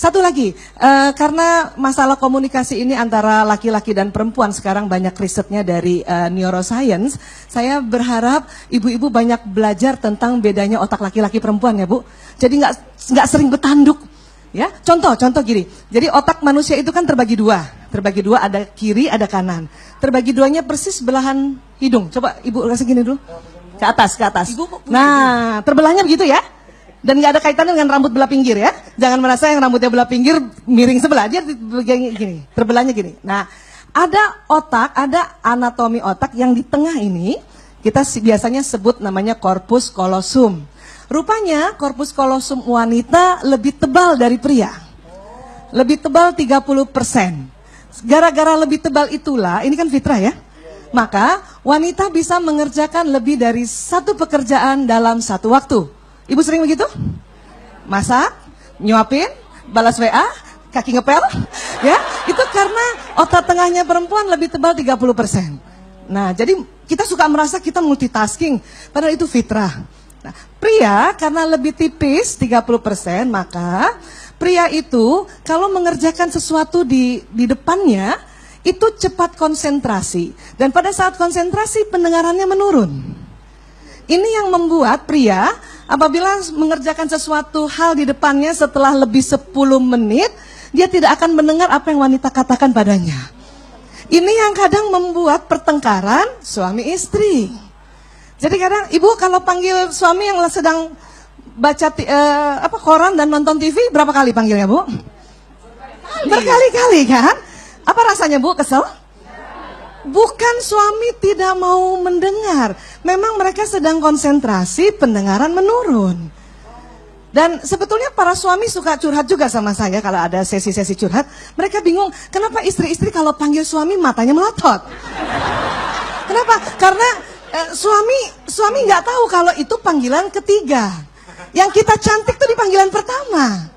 Satu lagi, karena masalah komunikasi ini antara laki-laki dan perempuan sekarang banyak risetnya dari neuroscience, saya berharap ibu-ibu banyak belajar tentang bedanya otak laki-laki perempuan ya Bu. Jadi nggak sering bertanduk, ya. Contoh gini. Jadi otak manusia itu kan terbagi dua ada kiri, ada kanan. Terbagi duanya persis belahan hidung. Coba Ibu kasih gini dulu, ke atas. Nah, terbelahnya begitu ya. Dan nggak ada kaitannya dengan rambut belah pinggir ya. Jangan merasa yang rambutnya belah pinggir miring sebelah, dia gini, terbelahnya gini. Nah, ada anatomi otak yang di tengah ini, kita biasanya sebut namanya corpus callosum. Rupanya corpus callosum wanita lebih tebal dari pria. Lebih tebal 30%. Gara-gara lebih tebal itulah, ini kan fitrah ya. Maka wanita bisa mengerjakan lebih dari satu pekerjaan dalam satu waktu. Ibu sering begitu? Masak, nyuapin, balas WA, kaki ngepel, ya. Itu karena otak tengahnya perempuan lebih tebal 30%. Nah, jadi kita suka merasa kita multitasking, padahal itu fitrah. Nah, pria karena lebih tipis 30%, maka pria itu kalau mengerjakan sesuatu di depannya, itu cepat konsentrasi. Dan pada saat konsentrasi pendengarannya menurun. Ini yang membuat pria apabila mengerjakan sesuatu hal di depannya setelah lebih 10 menit, dia tidak akan mendengar apa yang wanita katakan padanya. Ini yang kadang membuat pertengkaran suami istri. Jadi kadang ibu kalau panggil suami yang sedang baca koran dan nonton TV, berapa kali panggilnya Bu? Berkali-kali kan? Apa rasanya Bu, kesel? Bukan suami tidak mau mendengar, memang mereka sedang konsentrasi, pendengaran menurun. Dan sebetulnya para suami suka curhat juga sama saya kalau ada sesi-sesi curhat. Mereka bingung, kenapa istri-istri kalau panggil suami matanya melotot? Kenapa? Karena suami nggak tahu kalau itu panggilan ketiga. Yang kita cantik tuh di panggilan pertama.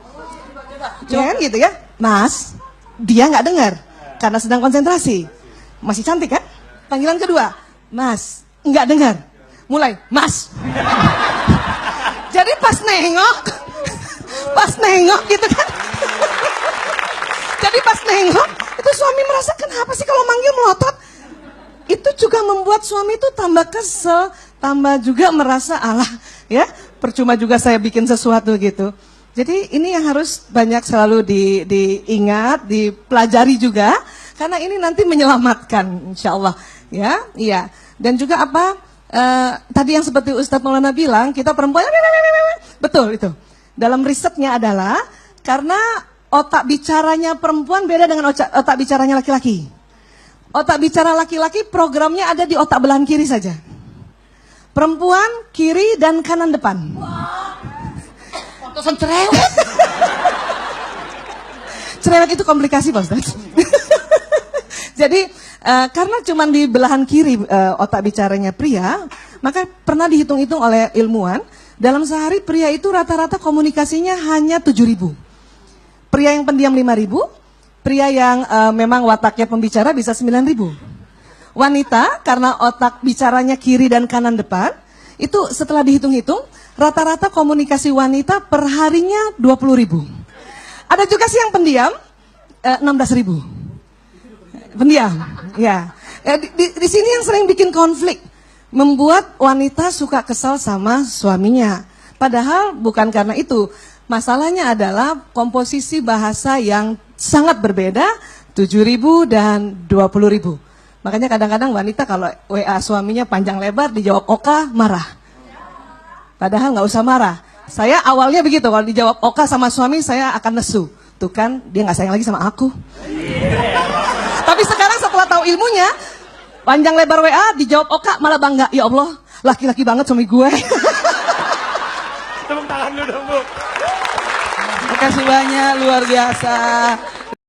Jangan gitu ya, Mas. Dia nggak dengar karena sedang konsentrasi. Masih cantik kan? Panggilan kedua, Mas, nggak dengar. Mulai, Mas. Jadi pas nengok gitu kan. Jadi pas nengok, itu suami merasa kenapa sih kalau manggil melotot? Itu juga membuat suami itu tambah kesel, tambah juga merasa alah ya, percuma juga saya bikin sesuatu gitu. Jadi ini yang harus banyak selalu diingat, dipelajari juga. Karena ini nanti menyelamatkan, insya Allah, ya, iya. Dan juga tadi yang seperti Ustadz Maulana bilang, kita perempuan, betul itu. Dalam risetnya adalah karena otak bicaranya perempuan beda dengan otak bicaranya laki-laki. Otak bicara laki-laki programnya ada di otak belahan kiri saja. Perempuan kiri dan kanan depan. Pantesan cerewet. Cerewet itu komplikasi Pak Ustadz. Jadi karena cuma di belahan kiri otak bicaranya pria, maka pernah dihitung-hitung oleh ilmuwan, dalam sehari pria itu rata-rata komunikasinya hanya 7.000. Pria yang pendiam 5.000, pria yang memang wataknya pembicara bisa 9.000. Wanita karena otak bicaranya kiri dan kanan depan, itu setelah dihitung-hitung, rata-rata komunikasi wanita per harinya 20.000. Ada juga sih yang pendiam 16.000. Pendiam, ya. Di sini yang sering bikin konflik, membuat wanita suka kesal sama suaminya. Padahal bukan karena itu. Masalahnya adalah komposisi bahasa yang sangat berbeda, 7.000 dan 20.000. Makanya kadang-kadang wanita kalau WA suaminya panjang lebar, dijawab oka, marah. Padahal nggak usah marah. Saya awalnya begitu, kalau dijawab oka sama suami, saya akan nesu. Tuh kan, dia nggak sayang lagi sama aku. Tapi sekarang setelah tahu ilmunya, panjang lebar WA, dijawab oka, malah bangga. Ya Allah, laki-laki banget suami gue. Tepuk tangan dulu dong Bu. Terima kasih banyak, luar biasa.